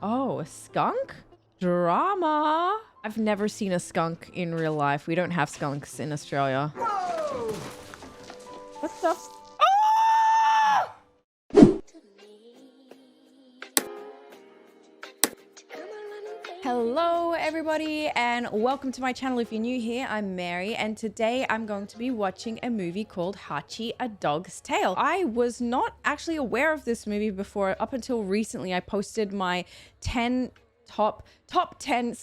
Oh, a skunk? Drama. I've never seen a skunk in real life. We don't have skunks in Australia. Whoa! What the? Ah! Hello everybody and welcome to my channel. If you're new here, I'm Mary and today I'm going to be watching a movie called Hachi, A Dog's Tale. I was not actually aware of this movie before. Up until recently, I posted my top 10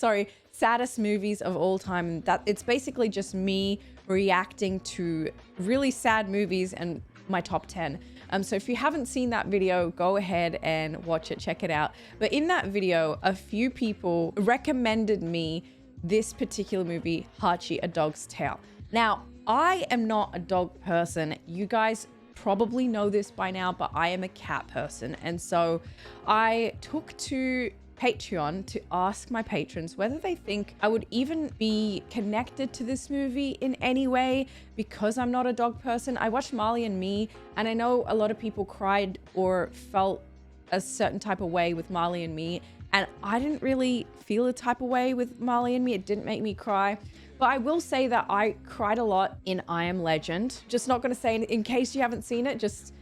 saddest movies of all time, and that it's basically just me reacting to really sad movies and my top 10. So if you haven't seen that video, go ahead and watch it, check it out. But in that video, a few people recommended me this particular movie, Hachi, A Dog's Tale. Now, I am not a dog person. You guys probably know this by now, but I am a cat person. And so I took to Patreon to ask my patrons whether they think I would even be connected to this movie in any way because I'm not a dog person. I watched Marley and Me, and I know a lot of people cried or felt a certain type of way with Marley and Me, and I didn't really feel a type of way with Marley and Me. It didn't make me cry. But I will say that I cried a lot in I Am Legend. Just not going to say, in case you haven't seen it, just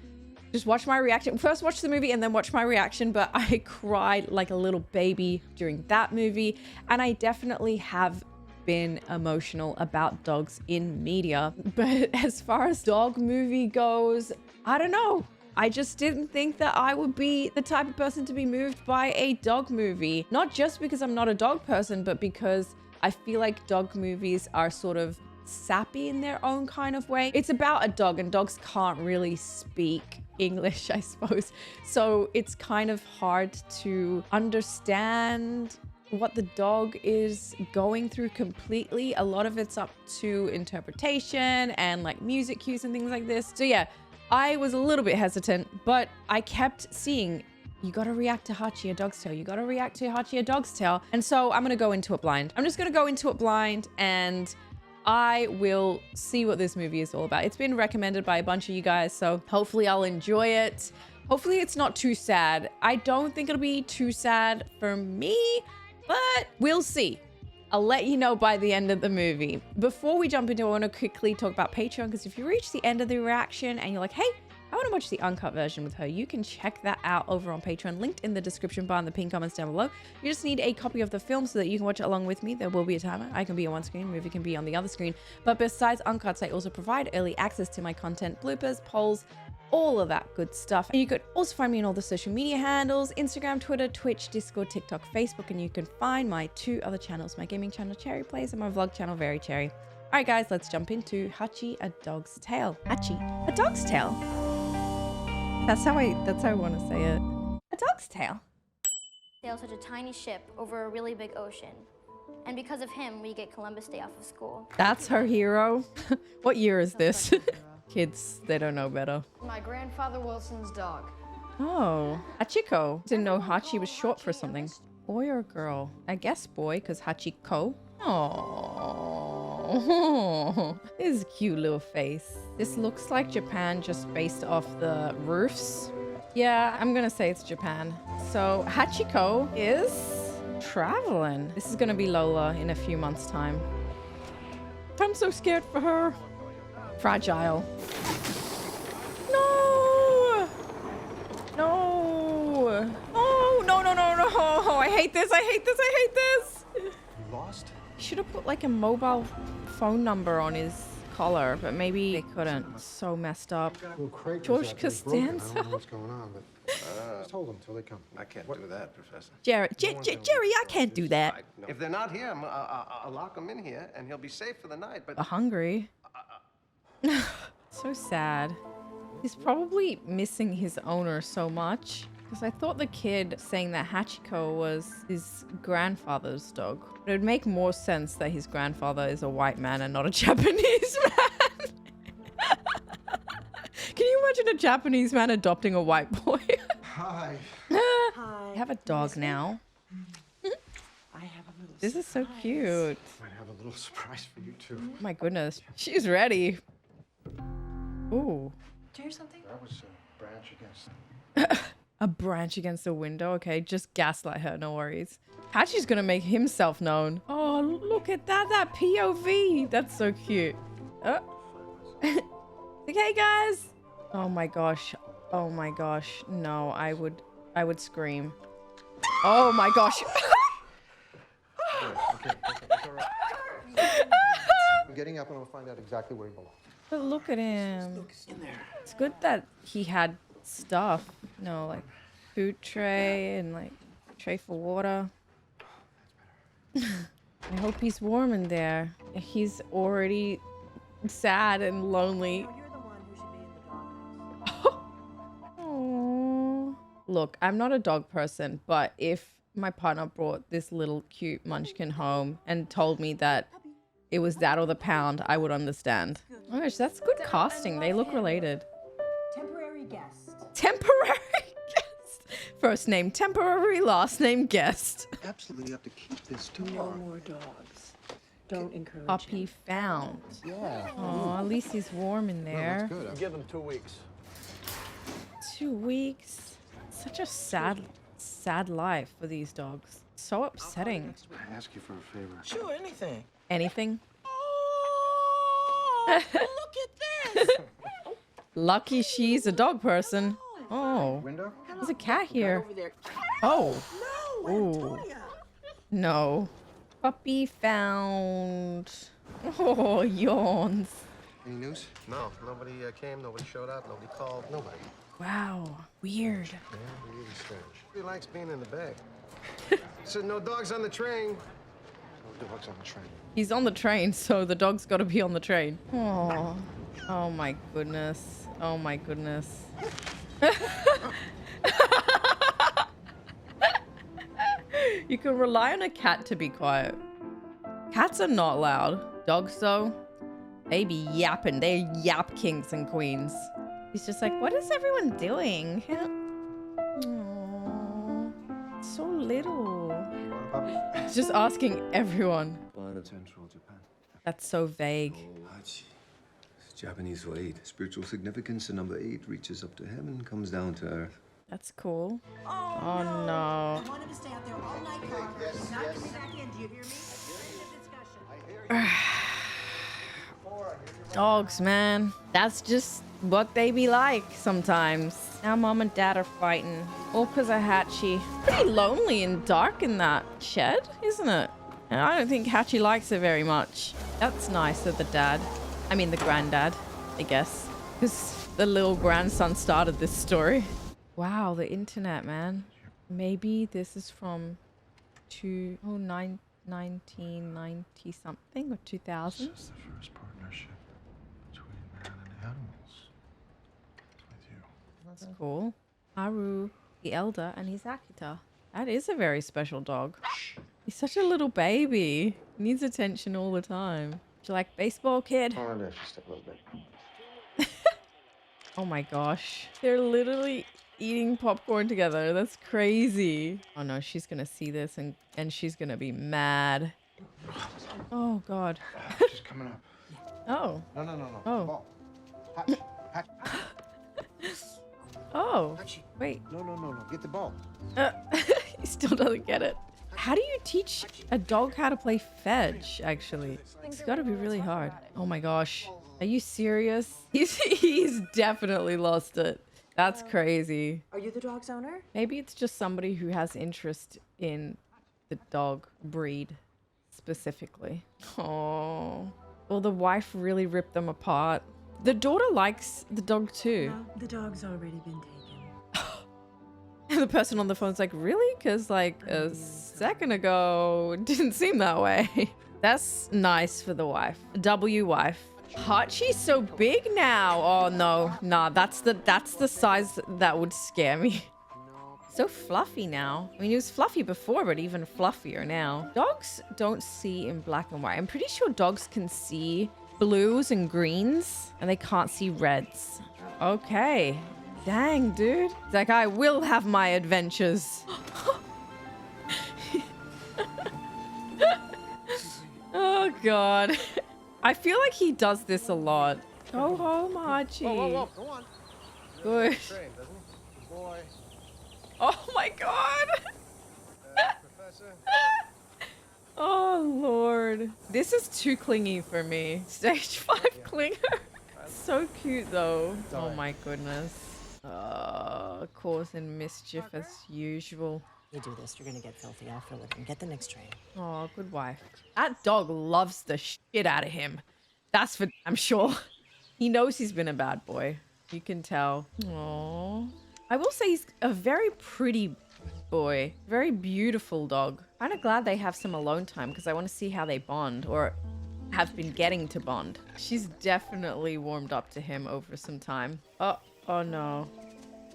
watch my reaction. First watch the movie and then watch my reaction. But I cried like a little baby during that movie. And I definitely have been emotional about dogs in media. But as far as dog movie goes, I don't know. I just didn't think that I would be the type of person to be moved by a dog movie. Not just because I'm not a dog person, but because I feel like dog movies are sort of sappy in their own kind of way. It's about a dog and dogs can't really speak English, I suppose. So it's kind of hard to understand what the dog is going through completely. A lot of it's up to interpretation and like music cues and things like this. So yeah, I was a little bit hesitant, but I kept seeing, you gotta react to Hachi, A Dog's Tale. You gotta react to Hachi, A Dog's Tale. And so I'm gonna go into it blind. I'm just gonna go into it blind and I will see what this movie is all about. It's been recommended by a bunch of you guys, so hopefully I'll enjoy it. Hopefully it's not too sad. I don't think it'll be too sad for me, but we'll see. I'll let you know by the end of the movie. Before we jump into it, I want to quickly talk about Patreon, because if you reach the end of the reaction and you're like, hey, I want to watch the uncut version with her, you can check that out over on Patreon, linked in the description bar and the pinned comments down below. You just need a copy of the film so that you can watch it along with me. There will be a timer. I can be on one screen, movie can be on the other screen. But besides uncuts, I also provide early access to my content, bloopers, polls, all of that good stuff. And you could also find me on all the social media handles, Instagram, Twitter, Twitch, Discord, TikTok, Facebook, and you can find my two other channels, my gaming channel, Cherry Plays, and my vlog channel, Very Cherry. All right, guys, let's jump into Hachi, A Dog's Tale. Hachi, A Dog's Tale. That's how I want to say it. A dog's tale. Sail such a tiny ship over a really big ocean. And because of him, we get Columbus Day off of school. That's her hero. What year is this? Kids, they don't know better. My grandfather Wilson's dog. Oh, Hachiko. Didn't know Hachi was short for something. Boy or girl? I guess boy, because Hachiko. Oh, his cute little face. This looks like Japan just based off the roofs. Yeah, I'm gonna say it's Japan. So Hachiko is traveling. This is gonna be Lola in a few months' time. I'm so scared for her. Fragile. No! No! Oh, no, no, no, no! I hate this, I hate this, I hate this! You lost? He should have put like a mobile phone number on his collar, but maybe they couldn't. So messed up. George Costanza. I don't know what's going on, but just hold them till they come. I can't do that, Professor. Jerry, I can't do that. If they're not here, I'll lock him in here, and he'll be safe for the night. But They're hungry. So sad. He's probably missing his owner so much. Because I thought the kid saying that Hachiko was his grandfather's dog. It would make more sense that his grandfather is a white man and not a Japanese man. Can you imagine a Japanese man adopting a white boy? Hi. I have a dog now. I have a little This is so cute. Might have a little surprise for you too. Oh my goodness. She's ready. Ooh. Do you hear something? That was a branch against A branch against the window. Okay, just gaslight her. No worries. Hachi's gonna make himself known. Oh, look at that. That POV. That's so cute. Okay, guys. Oh my gosh. Oh my gosh. No, I would scream. Oh my gosh. Okay, it's all right. I'm getting up and I'm gonna find out exactly where he belongs. But look at him. It's good that he had stuff. No, like food tray and like tray for water. I hope he's warm in there. He's already sad and lonely. Aww. Look, I'm not a dog person, but if my partner brought this little cute munchkin home and told me that it was that or the pound, I would understand. Oh my gosh, that's good casting. They look related. Temporary guest. Temporary guest. First name temporary, last name guest. Absolutely have to keep this too No long. more dogs. Don't encourage Puppy him. found. Yeah. Oh, at least he's warm in No, there. that's good. Give them 2 weeks. 2 weeks. Such a sad life for these dogs. So upsetting. I ask you for a favor. Sure, anything. Anything? Oh, look at this. Lucky she's a dog person. Oh, Window? there's a cat here. Over there. Oh, No, Ooh. Antonia. no. Puppy found. Oh, yawns. Any news? No, nobody came, nobody showed up, nobody called, nobody. Wow, weird. Yeah, really strange. He likes being in the bag. Said no dogs on the train. No dogs on the train. He's on the train, so the dog's got to be on the train. Oh, oh my goodness. Oh my goodness. You can rely on a cat to be quiet. Cats are not loud. Dogs, though, they be yapping. They're yap kings and queens. He's just like, what is everyone doing? Aww, so little. You want a puppy? He's just asking everyone. Part of Central Japan. That's so vague. Hachi. It's Japanese for 8. Spiritual significance, the number 8 reaches up to heaven, comes down to earth. That's cool. Oh, Oh, no. I want him to stay out there all night, Carver. He's not coming back in. Do you hear me? End of discussion. Dogs, man. That's just what they be like sometimes. Now mom and dad are fighting. All because of Hachi. Pretty lonely and dark in that shed, isn't it? And I don't think Hachi likes it very much. That's nice of the dad. I mean the granddad, I guess. Because the little grandson started this story. Wow, the internet, man. Maybe this is from 1990 something or 2000. This is the first partnership between man and animals. With you. That's cool. Haru, the elder, and his Akita. That is a very special dog. He's such a little baby. Needs attention all the time. Do you like baseball, kid? Oh, no, just a little bit. Oh my gosh. They're literally eating popcorn together. That's crazy. Oh no, she's gonna see this and she's gonna be mad. Oh god. She's coming up. Oh. No, no, no, no. Oh. The ball. Hatch. Hatch. Oh. Hachi. Wait. No, no, no, no. Get the ball. He still doesn't get it. How do you teach a dog how to play fetch, actually? It's gotta be really hard. Oh my gosh. Are you serious? He's definitely lost it. That's crazy. Are you the dog's owner? Maybe it's just somebody who has interest in the dog breed specifically. Oh. Well, the wife really ripped them apart. The daughter likes the dog too. No, the dog's already been taken. And the person on the phone's like, really? Because like a second ago, it didn't seem that way. That's nice for the wife. W wife. Hachi's so big now. Oh no, nah, that's the size that would scare me. So fluffy now. I mean, he was fluffy before, but even fluffier now. Dogs don't see in black and white. I'm pretty sure dogs can see blues and greens, and they can't see reds. Okay. Dang, dude. It's like, I will have my adventures. Oh, God. I feel like he does this a lot. Go home, Hachi. Whoa, go on. Good. Train, doesn't he? Good boy. Oh my god. Professor. Oh lord. This is too clingy for me. Stage 5 clinger. So cute though. Oh my goodness. Causing mischief as usual. You do this, you're gonna get filthy off for a living. Get the next train. Oh, good wife. That dog loves the shit out of him. That's for damn sure. He knows he's been a bad boy. You can tell. Aww. I will say he's a very pretty boy. Very beautiful dog. Kind of glad they have some alone time because I want to see how they bond or have been getting to bond. She's definitely warmed up to him over some time. Oh no.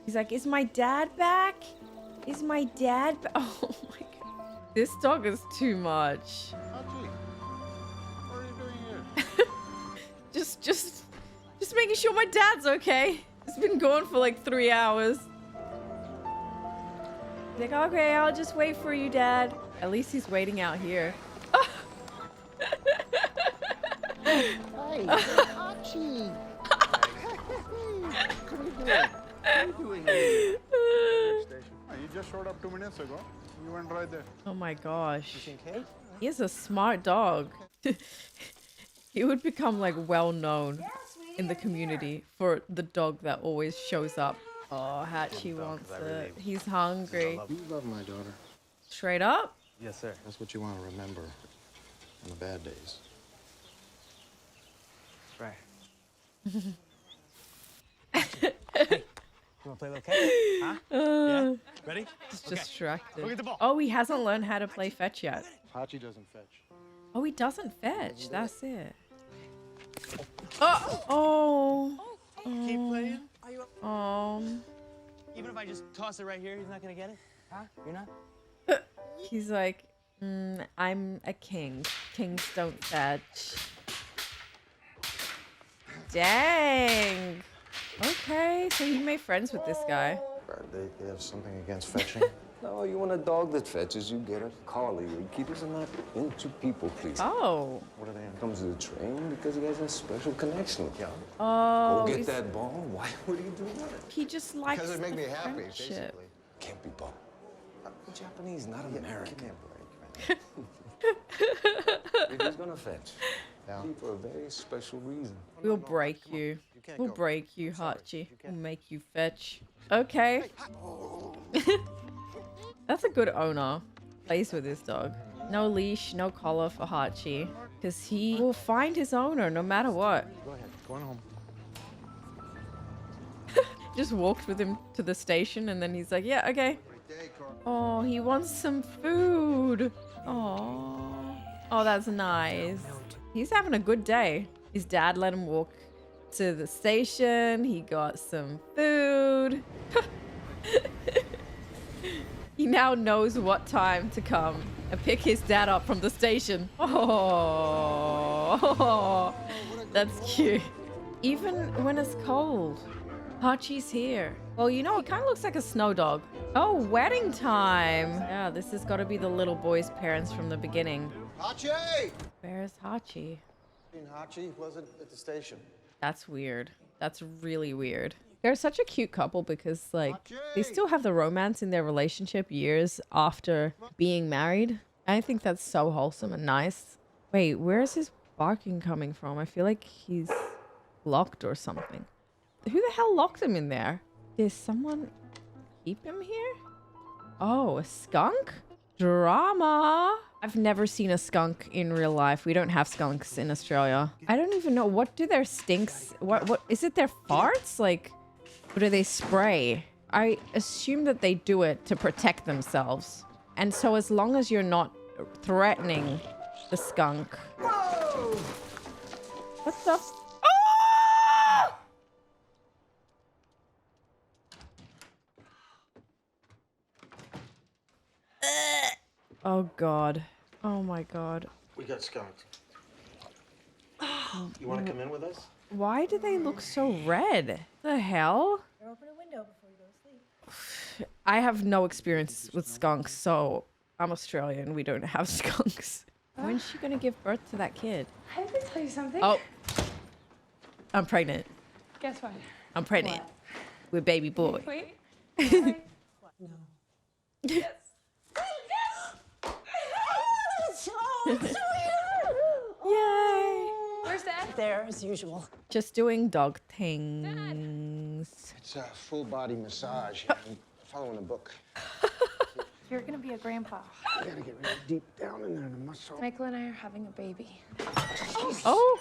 He's like, is my dad back? Is my dad back? Oh my god. This dog is too much. Hachi, what are you doing here? Just making sure my dad's okay. It's been gone for like 3 hours. He's like, okay, I'll just wait for you, Dad. At least he's waiting out here. Hey, Hachi! What are you doing? What are you doing here? You just showed up 2 minutes ago. You went right there. Oh my gosh. You think Kate? He is a smart dog. He would become like well known in the community for the dog that always shows up. Oh, Hachi wants it. He's hungry. You love my daughter. Straight up? Yes, sir. That's what you want to remember on the bad days. Right. You wanna play a little catch? Huh? Yeah? Ready? He's distracted. Oh, he hasn't learned how to play fetch yet. Hachi doesn't fetch. Oh, he doesn't fetch. That's it. Oh. Keep playing. Are you? Even if I just toss it right here, he's not gonna get it? Huh? You're not? He's like, I'm a king. Kings don't fetch. Dang. Okay, so you made friends with this guy. They have something against fetching? No, you want a dog that fetches, you get a collie. He doesn't not into people, please. Oh. What are they in? Comes to the train because he has a special connection with you. Oh. Go get that ball. Why would he do that? He just likes Because it make the me happy, friendship. basically. Can't be bought. I'm Japanese, not American. Give me a break, man. He's gonna fetch. Yeah. For a very special reason. We'll break you. We'll break you, Hachi. We'll make you fetch. Okay. That's a good owner. Plays with his dog. No leash, no collar for Hachi. Because he will find his owner no matter what. Go ahead. Going home. Just walked with him to the station and then he's like, yeah, okay. Oh, he wants some food. Oh, that's nice. He's having a good day. His dad let him walk to the station. He got some food. He now knows what time to come and pick his dad up from the station. Oh, that's cute. Even when it's cold, Hachi's here. Well, you know, he kind of looks like a snow dog. Oh, wedding time. Yeah, this has got to be the little boy's parents from the beginning. Hachi! Where's Hachi? Hachi wasn't at the station. That's weird. That's really weird. They're such a cute couple because, like, they still have the romance in their relationship years after being married. I think that's so wholesome and nice. Wait, where is his barking coming from? I feel like he's locked or something. Who the hell locked him in there? Did someone keep him here? Oh, a skunk? Drama. I've never seen a skunk in real life. We don't have skunks in Australia. I don't even know. What do their stinks? What is it their farts? Like, what do they spray? I assume that they do it to protect themselves. And so as long as you're not threatening the skunk. Whoa! What the f- Oh! Oh god. Oh my god. We got skunked. You want to come in with us? Why do they look so red? The hell? Open a window before you go to sleep. I have no experience with skunks, so I'm Australian. We don't have skunks. When's she gonna give birth to that kid? I have to tell you something. Oh. I'm pregnant. Guess what? I'm pregnant. With baby boy. Wait. No. Yes. Yay! Where's Dad? There, as usual. Just doing dog things. It's a full body massage. I'm following a book. You're gonna be a grandpa. You gotta get really deep down in there in the muscle. Michael and I are having a baby. Oh.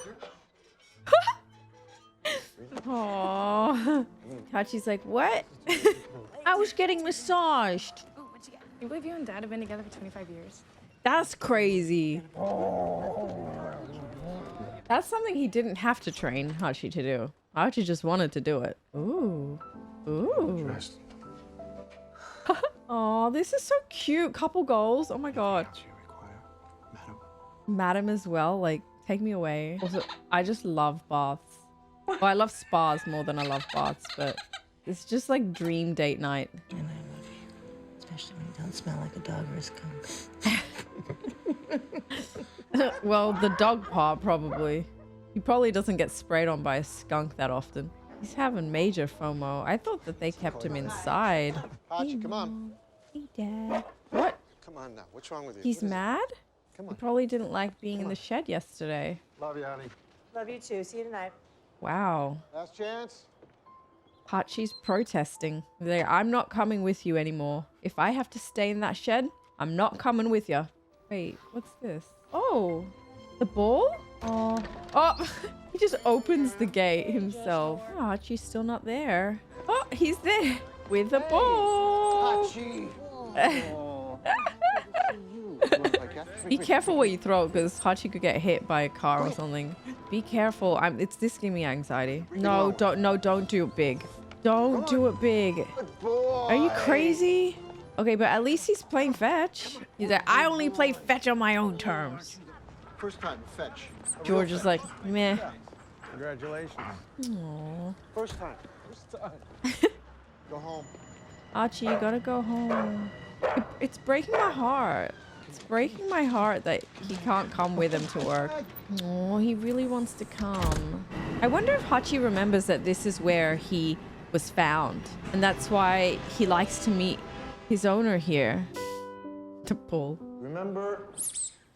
Aww. Hachi's like, what? I was getting massaged. Oh, what you got? You believe you and Dad have been together for 25 years? That's crazy. That's something he didn't have to train Hachi to do. Hachi just wanted to do it. Ooh. Ooh. Dressed. Oh, this is so cute. Couple goals. Oh my god. What you require, madam? Madam as well. Like, take me away. Also, I just love baths. Well, I love spas more than I love baths, but it's just like dream date night. And I love you. Especially when you don't smell like a dog or a skunk. Well, the dog part probably. He probably doesn't get sprayed on by a skunk that often. He's having major FOMO. I thought that they kept him inside. Hachi, come on. Hey, Dad. What? Come on now. What's wrong with you? He's What is it? mad? Come He on. probably didn't like being in the shed yesterday. Love you, honey. Love you too. See you tonight. Wow. Last chance. Hachi's protesting. He's like, I'm not coming with you anymore. If I have to stay in that shed, I'm not coming with you. Wait, what's this? Oh, the ball? Oh, oh, he just opens the gate himself. Oh, Hachi's still not there. Oh, he's there with the ball. Hachi. Be careful where you throw it because Hachi could get hit by a car or something. Be careful. This giving me anxiety. No, don't do it big. Don't do it big. Are you crazy? Okay, but at least he's playing fetch. He's like, I only play fetch on my own terms. First time, fetch. George is like, meh. Congratulations. Aww. First time. Go home. Hachi, you gotta go home. It's breaking my heart. It's breaking my heart that he can't come with him to work. Oh, he really wants to come. I wonder if Hachi remembers that this is where he was found. And that's why he likes to meet his owner here. To pull. Remember,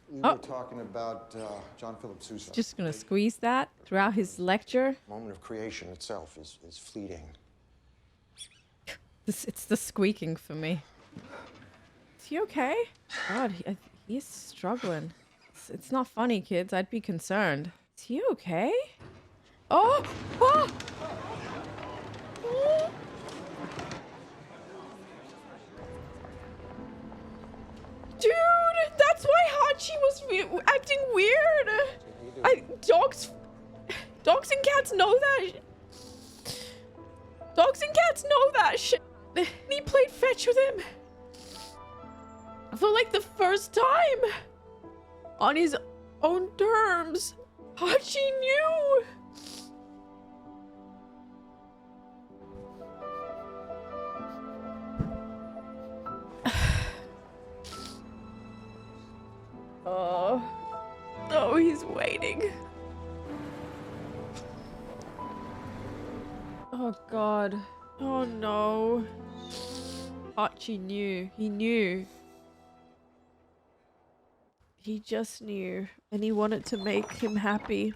we Oh. were talking about John Philip Sousa. Just gonna squeeze that throughout his lecture. The moment of creation itself is fleeting. It's the squeaking for me. Is he okay? God, he's struggling. It's not funny, kids. I'd be concerned. Is he okay? Oh! Oh! Oh! Dude, that's why Hachi was acting weird. Dogs and cats know that. Dogs and cats know that shit. And he played fetch with him for like the first time on his own terms. Hachi knew. Oh, he's waiting. Oh God. Oh no. Hachi knew. He knew. He just knew. And he wanted to make him happy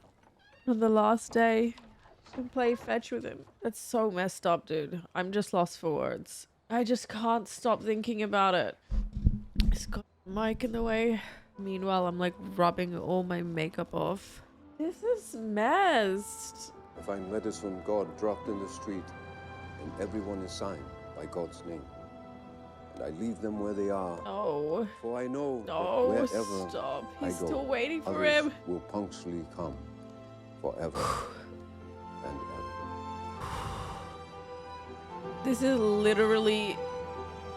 on the last day and play fetch with him. That's so messed up, dude. I'm just lost for words. I just can't stop thinking about it. It's got Mike in the way. Meanwhile, I'm like rubbing all my makeup off. This is messed. I find letters from God dropped in the street, and everyone is signed by God's name. And I leave them where they are, Oh. for I know No, that wherever stop. I He's go, still waiting for others him. will punctually come, forever and ever. This is literally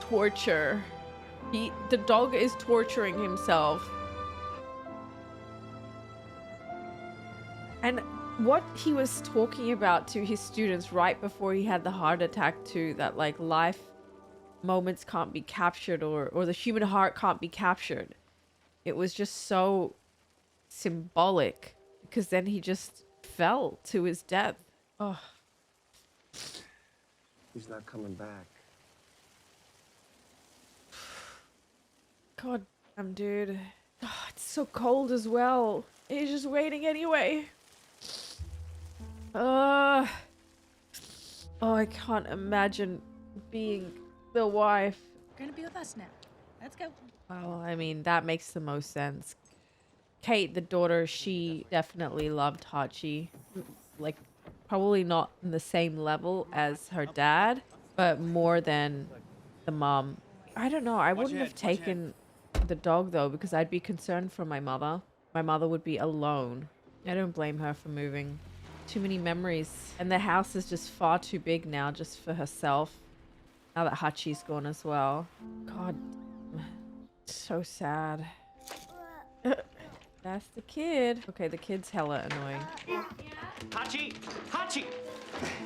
torture. The dog is torturing himself. And what he was talking about to his students right before he had the heart attack too, that like life moments can't be captured or the human heart can't be captured. It was just so symbolic because then he just fell to his death. Oh. He's not coming back. God damn, dude. Oh, it's so cold as well. He's just waiting anyway. Oh, I can't imagine being the wife. You're gonna be with us now. Let's go. Well, I mean, that makes the most sense. Kate, the daughter, she definitely loved Hachi. Like, probably not in the same level as her dad, but more than the mom. I don't know. I wouldn't have taken the dog, though, because I'd be concerned for my mother. My mother would be alone. I don't blame her for moving. Too many memories. And the house is just far too big now just for herself. Now that Hachi's gone as well. God. So sad. That's the kid. Okay, the kid's hella annoying. Hachi! Hachi!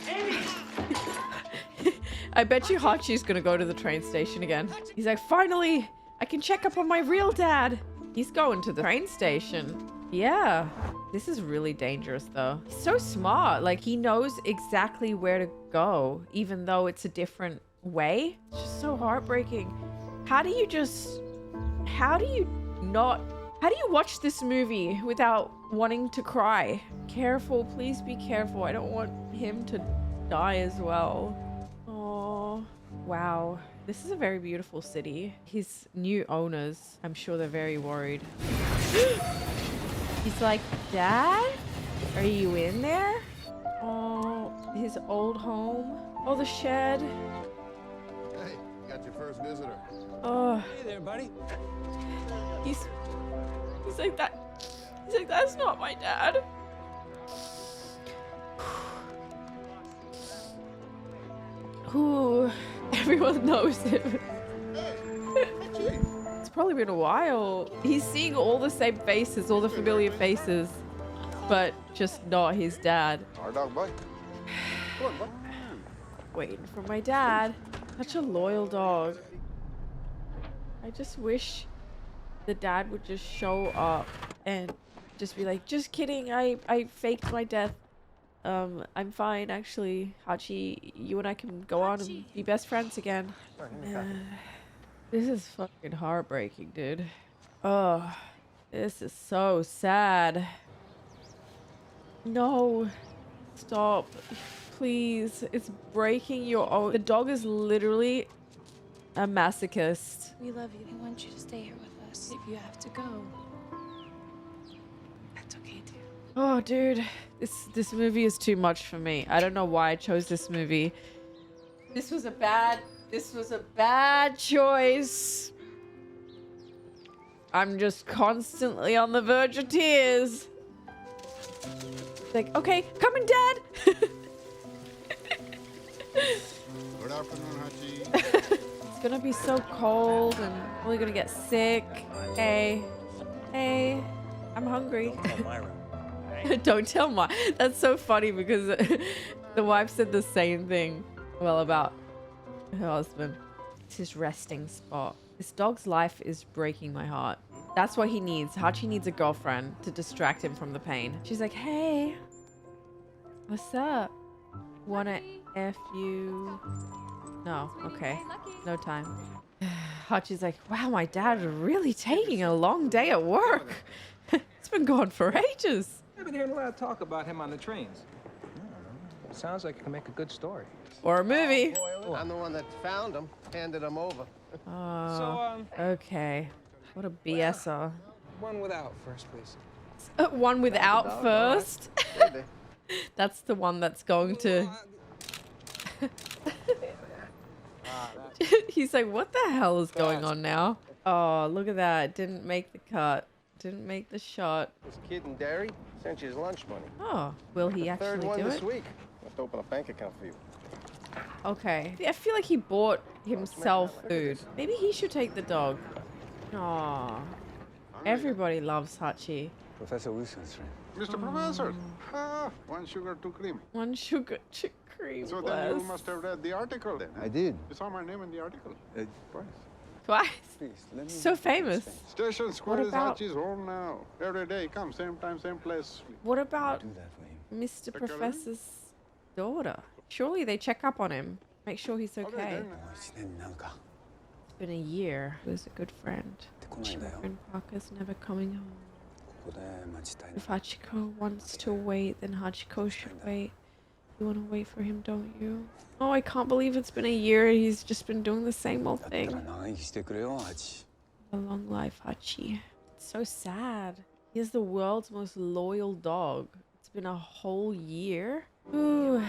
Amy! I bet you Hachi's gonna go to the train station again. He's like, finally, I can check up on my real dad. He's going to the train station. Yeah. This is really dangerous, though. He's so smart. Like, he knows exactly where to go, even though it's a different way. It's just so heartbreaking. How do you watch this movie without wanting to cry? Careful, please be careful. I don't want him to die as well. Oh, wow. This is a very beautiful city. His new owners, I'm sure they're very worried. He's like, Dad? Are you in there? Oh, his old home. Oh, the shed. Hey, you got your first visitor. Oh, Hey there, buddy. he's like that. He's like, that's not my dad. Ooh, everyone knows him. It's probably been a while. He's seeing all the same faces, all the familiar faces, but just not his dad. Our dog, boy. Come on, boy. Waiting for my dad. Such a loyal dog. I just wish the dad would just show up and just be like, just kidding, I faked my death. I'm fine, actually. Hachi, you and I can go on and be best friends again. This is fucking heartbreaking, dude. Oh, this is so sad. No. Stop. Please. It's breaking your own. The dog is literally a masochist. We love you. We want you to stay here with us. If you have to go, that's okay too. Oh, dude. This movie is too much for me. I don't know why I chose this movie. This was a bad choice. I'm just constantly on the verge of tears. Like, okay, coming, Dad. Good afternoon, Hachi. It's gonna be so cold and probably gonna get sick. Hey, I'm hungry. Tell Myra. Don't tell Ma. That's so funny because the wife said the same thing. Well, about her husband. It's his resting spot. This dog's life is breaking my heart. That's what he needs. Hachi needs a girlfriend to distract him from the pain. She's like, hey, what's up? Wanna F you? No, okay. No time. Hachi's like, wow, my dad is really taking a long day at work. It's been gone for ages. I've been hearing a lot of talk about him on the trains. Sounds like it can make a good story. Or a movie. I'm the one that found him, handed him over. Oh, okay. What a BSer. One without first, please. One without first. Maybe. That's the one that's going to... He's like, what the hell is going on now? Oh, look at that. Didn't make the cut. Didn't make the shot. This kid in Derry sent you his lunch money. Oh, will he actually Third one do this it? week. I have to open a bank account for you. Okay. I feel like he bought himself food. Maybe he should take the dog. Aw. Everybody loves Hachi. Professor Wilson's friend. Mr. Professor. One sugar, two cream. One sugar, two cream. So then you must have read the article then. I did. You saw my name in the article. Twice. Twice. Please, let me So famous. Station Square is about- Hachi's home now. Every day he comes, same time, same place. What about do that for him. Mr. Professor's daughter? Surely they check up on him. Make sure he's okay. It's It's been a year. He was a good friend. Children, Parker's never coming home. If Hachiko wants to wait, then Hachiko should wait. You want to wait for him, don't you? Oh, I can't believe it's been a year. He's just been doing the same old thing. A long life, Hachi. It's so sad. He's the world's most loyal dog. It's been a whole year. Ooh.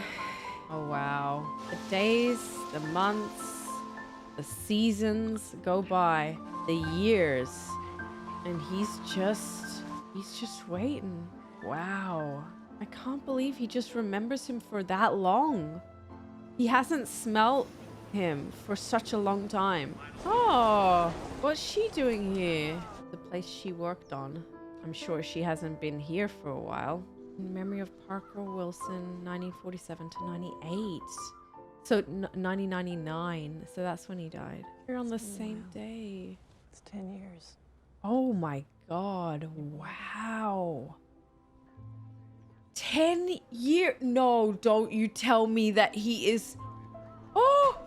Oh, wow. The days, the months, the seasons go by. The years. And he's just waiting. Wow. I can't believe he just remembers him for that long. He hasn't smelt him for such a long time. Oh, what's she doing here? The place she worked on. I'm sure she hasn't been here for a while. In memory of Parker Wilson, 1947 to 98. So 1999. So that's when he died. We're on the same day. It's 10 years. Oh my God. Wow. 10 years. No, don't you tell me that he is. Oh.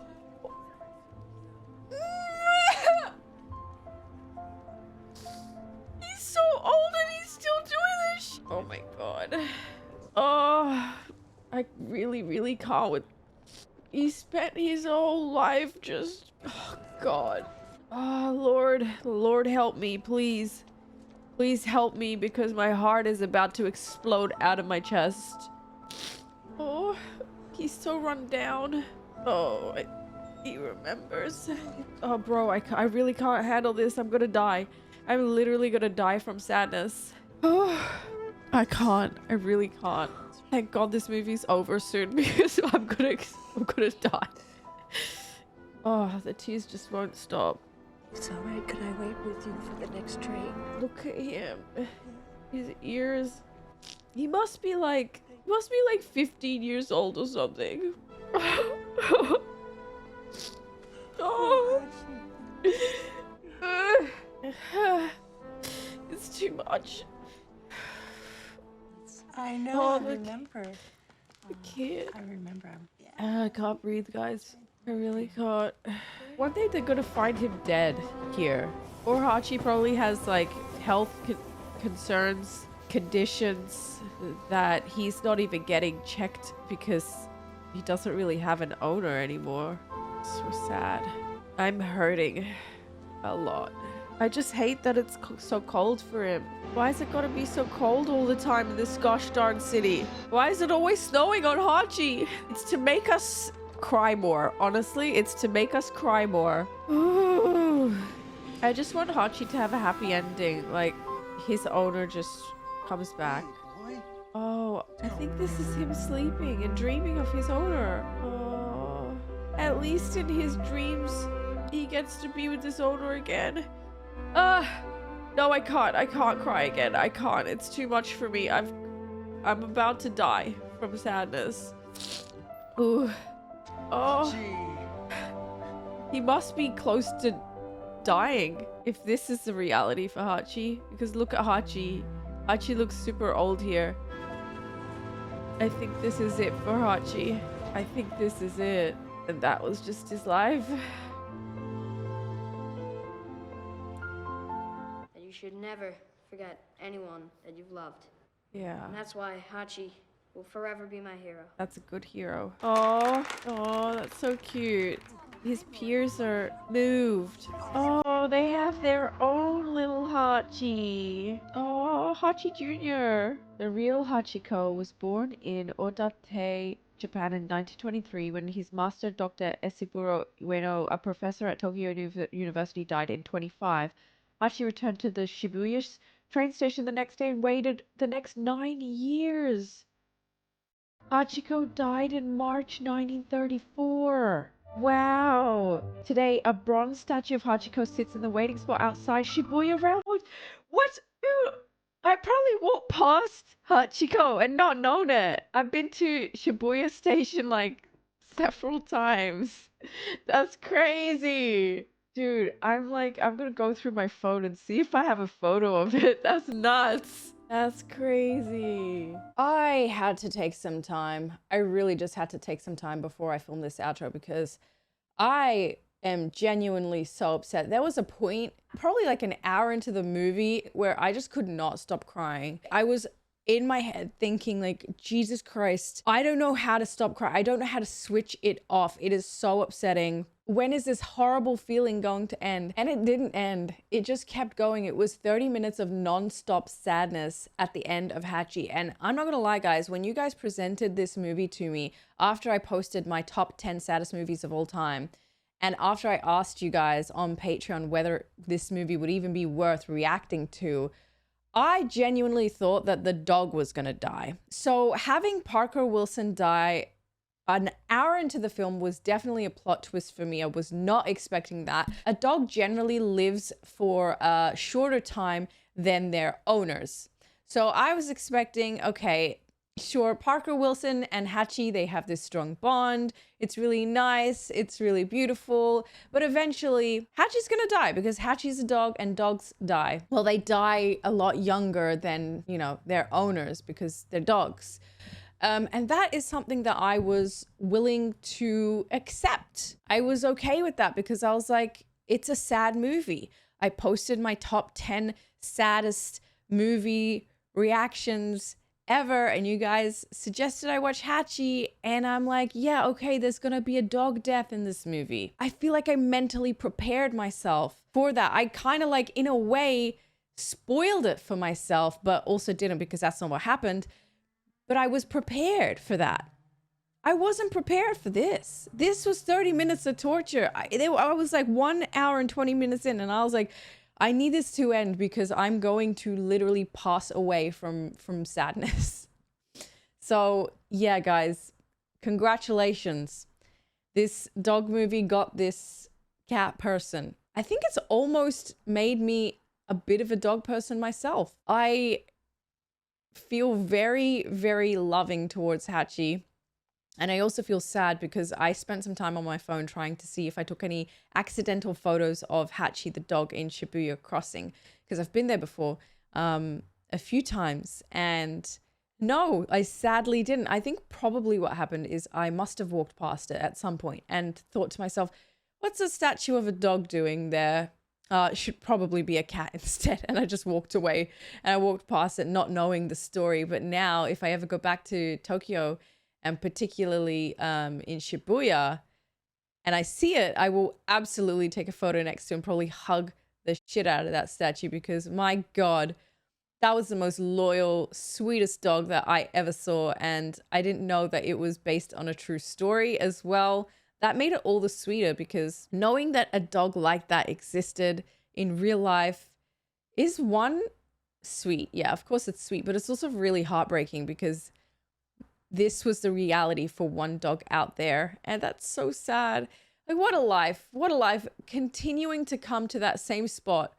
He's so old and he's still doing this. Oh my God. Oh, I really can't with. He spent his whole life just. Oh God. Oh Lord help me, please. Please help me because my heart is about to explode out of my chest. Oh, he's so run down. Oh, he remembers. Oh, bro, I really can't handle this. I'm gonna die. I'm literally gonna die from sadness. Oh, I can't. I really can't. Thank God this movie's over soon because I'm gonna die. Oh, the tears just won't stop. It's all right. Could I wait with you for the next train? Look at him. His ears. He must be like 15 years old or something. Oh. It's too much. I know. Oh, I remember. I can't. I remember. I can't breathe, guys. I really can't. One day they're gonna find him dead here. Or Hachi probably has like health concerns, conditions that he's not even getting checked because he doesn't really have an owner anymore. So sad. I'm hurting a lot. I just hate that it's so cold for him. Why is it gotta be so cold all the time in this gosh darn city? Why is it always snowing on Hachi? It's to make us cry more. Honestly, it's to make us cry more. Ooh. I just want Hachi to have a happy ending. Like, his owner just comes back. Oh, I think this is him sleeping and dreaming of his owner. Oh, at least in his dreams, he gets to be with his owner again. No, I can't. I can't cry again. I can't. It's too much for me. I'm about to die from sadness. Ooh. Oh. He must be close to dying if this is the reality for Hachi. Because look at Hachi. Hachi looks super old here. I think this is it for Hachi. I think this is it. And that was just his life. And you should never forget anyone that you've loved. Yeah. And that's why Hachi will forever be my hero. That's a good hero. Oh, that's so cute. His peers are moved. Oh, they have their own little Hachi. Oh, Hachi Jr. The real Hachiko was born in Odate, Japan in 1923 when his master, Dr. Esiburo Ueno, a professor at Tokyo University, died in 25. Hachi returned to the Shibuya train station the next day and waited the next 9 years. Hachiko died in March 1934. Wow. Today, a bronze statue of Hachiko sits in the waiting spot outside Shibuya Railroad. What? I probably walked past Hachiko and not known it. I've been to Shibuya Station like several times. That's crazy. Dude, I'm gonna go through my phone and see if I have a photo of it. That's nuts. That's crazy. I had to take some time. I really just had to take some time before I filmed this outro because I am genuinely so upset. There was a point, probably like an hour into the movie, where I just could not stop crying. I was in my head thinking like, Jesus Christ, I don't know how to stop crying. I don't know how to switch it off. It is so upsetting. When is this horrible feeling going to end? And it didn't end. It just kept going. It was 30 minutes of non-stop sadness at the end of Hachi. And I'm not gonna lie, guys, when you guys presented this movie to me after I posted my top 10 saddest movies of all time, and after I asked you guys on Patreon whether this movie would even be worth reacting to, I genuinely thought that the dog was gonna die. So having Parker Wilson die an hour into the film was definitely a plot twist for me. I was not expecting that. A dog generally lives for a shorter time than their owners. So I was expecting, okay, sure, Parker Wilson and Hachi, they have this strong bond. It's really nice. It's really beautiful. But eventually, Hachi's gonna die because Hachi's a dog and dogs die. Well, they die a lot younger than, you know, their owners because they're dogs. And that is something that I was willing to accept. I was okay with that because I was like, it's a sad movie. I posted my top 10 saddest movie reactions ever, and you guys suggested I watch Hachi, and I'm like, yeah, okay, there's gonna be a dog death in this movie. I feel like I mentally prepared myself for that. I kind of like, in a way, spoiled it for myself, but also didn't because that's not what happened. But I was prepared for that. I wasn't prepared for this. This was 30 minutes of torture. I was like 1 hour and 20 minutes in, and I was like, I need this to end because I'm going to literally pass away from sadness. So yeah, guys, congratulations. This dog movie got this cat person. I think it's almost made me a bit of a dog person myself. I feel very, very loving towards Hachi. And I also feel sad because I spent some time on my phone trying to see if I took any accidental photos of Hachi the dog in Shibuya Crossing, because I've been there before a few times, and no, I sadly didn't. I think probably what happened is I must have walked past it at some point and thought to myself, what's a statue of a dog doing there? It should probably be a cat instead. And I just walked away and I walked past it not knowing the story. But now if I ever go back to Tokyo, and particularly in Shibuya, and I see it, I will absolutely take a photo next to and probably hug the shit out of that statue because my God, that was the most loyal, sweetest dog that I ever saw. And I didn't know that it was based on a true story as well. That made it all the sweeter because knowing that a dog like that existed in real life is one, sweet. Yeah, of course it's sweet, but it's also really heartbreaking because this was the reality for one dog out there. And that's so sad. Like, what a life. What a life. Continuing to come to that same spot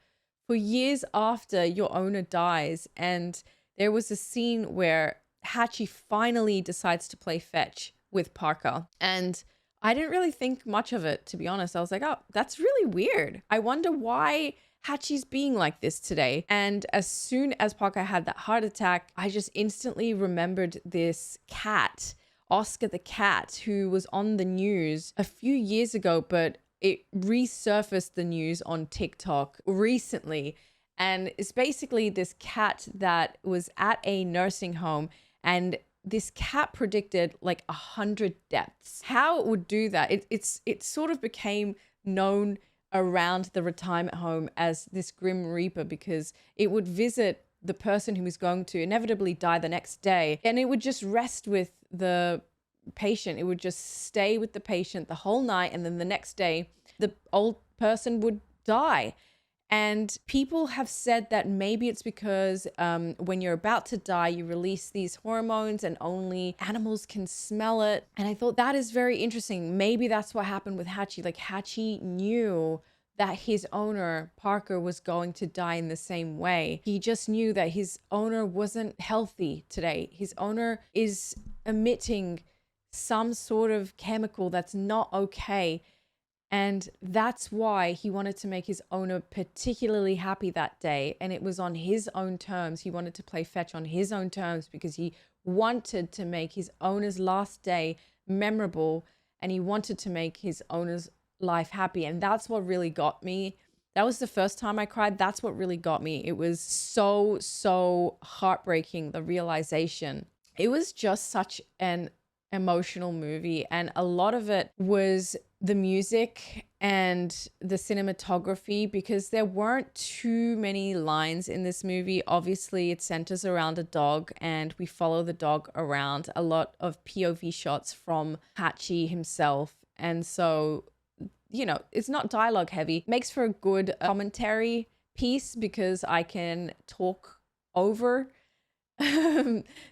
for years after your owner dies. And there was a scene where Hachi finally decides to play fetch with Parker. And I didn't really think much of it, to be honest. I was like, oh, that's really weird. I wonder why Hachi's being like this today. And as soon as Parker had that heart attack, I just instantly remembered this cat, Oscar the cat, who was on the news a few years ago, but it resurfaced the news on TikTok recently. And it's basically this cat that was at a nursing home, and this cat predicted like 100 deaths. How it would do that, it sort of became known around the retirement home as this Grim Reaper because it would visit the person who was going to inevitably die the next day, and it would just rest with the patient. It would just stay with the patient the whole night, and then the next day the old person would die. And people have said that maybe it's because when you're about to die, you release these hormones and only animals can smell it. And I thought that is very interesting. Maybe that's what happened with Hachi. Like, Hachi knew that his owner, Parker, was going to die in the same way. He just knew that his owner wasn't healthy today. His owner is emitting some sort of chemical that's not okay. And that's why he wanted to make his owner particularly happy that day. And it was on his own terms. He wanted to play fetch on his own terms because he wanted to make his owner's last day memorable. And he wanted to make his owner's life happy. And that's what really got me. That was the first time I cried. That's what really got me. It was so, so heartbreaking, the realization. It was just such an emotional movie, and a lot of it was the music and the cinematography, because there weren't too many lines in this movie. Obviously, it centers around a dog, and we follow the dog around. A lot of POV shots from Hachi himself, and so, you know, it's not dialogue heavy. Makes for a good commentary piece because I can talk over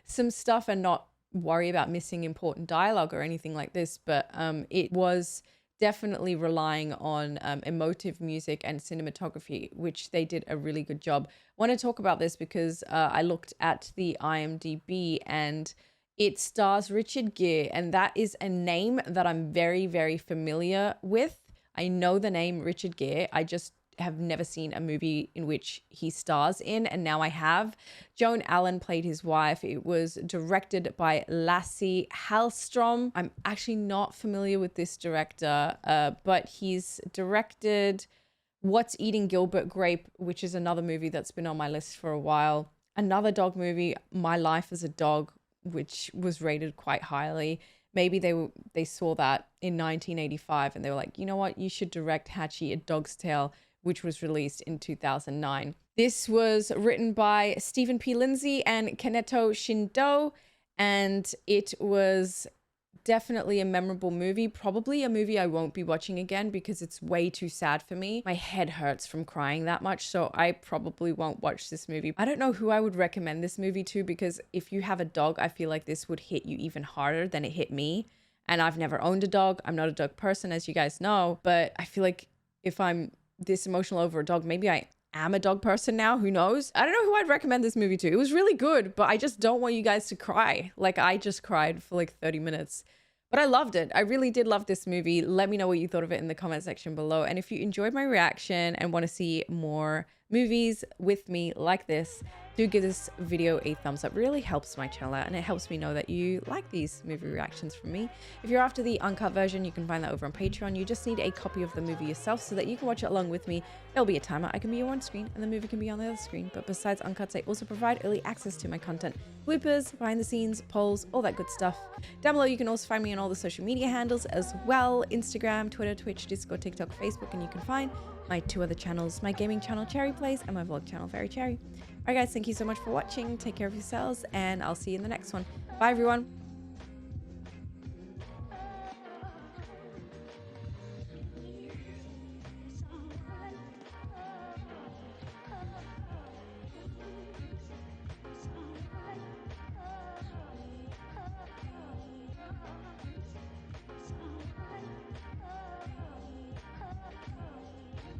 some stuff and not worry about missing important dialogue or anything like this. But it was definitely relying on emotive music and cinematography, which they did a really good job. I want to talk about this because I looked at the IMDb and it stars Richard Gere, and that is a name that I'm very, very familiar with. I know the name Richard Gere. I just have never seen a movie in which he stars in, and now I have. Joan Allen played his wife. It was directed by Lasse Hallström. I'm actually not familiar with this director, but he's directed What's Eating Gilbert Grape, which is another movie that's been on my list for a while. Another dog movie, My Life as a Dog, which was rated quite highly. Maybe they saw that in 1985 and they were like, you know what, you should direct Hachi, A Dog's Tale, which was released in 2009. This was written by Stephen P. Lindsay and Kaneto Shindo, and it was definitely a memorable movie. Probably a movie I won't be watching again because it's way too sad for me. My head hurts from crying that much, so I probably won't watch this movie. I don't know who I would recommend this movie to, because if you have a dog, I feel like this would hit you even harder than it hit me. And I've never owned a dog. I'm not a dog person, as you guys know, but I feel like if I'm this emotional over a dog, maybe I am a dog person now, who knows? I don't know who I'd recommend this movie to. It was really good, but I just don't want you guys to cry. Like, I just cried for like 30 minutes. But I loved it. I really did love this movie. Let me know what you thought of it in the comment section below. And if you enjoyed my reaction and want to see more movies with me like this, do give this video a thumbs up. It really helps my channel out, and it helps me know that you like these movie reactions from me. If you're after the uncut version, you can find that over on Patreon. You just need a copy of the movie yourself so that you can watch it along with me. There'll be a timer. I can be on one screen and the movie can be on the other screen. But besides uncuts, I also provide early access to my content. Bloopers, behind the scenes, polls, all that good stuff. Down below, you can also find me on all the social media handles as well. Instagram, Twitter, Twitch, Discord, TikTok, Facebook, and you can find my 2 other channels, my gaming channel, Cherry Plays, and my vlog channel, Very Cherry. Alright guys, thank you so much for watching. Take care of yourselves, and I'll see you in the next one. Bye everyone.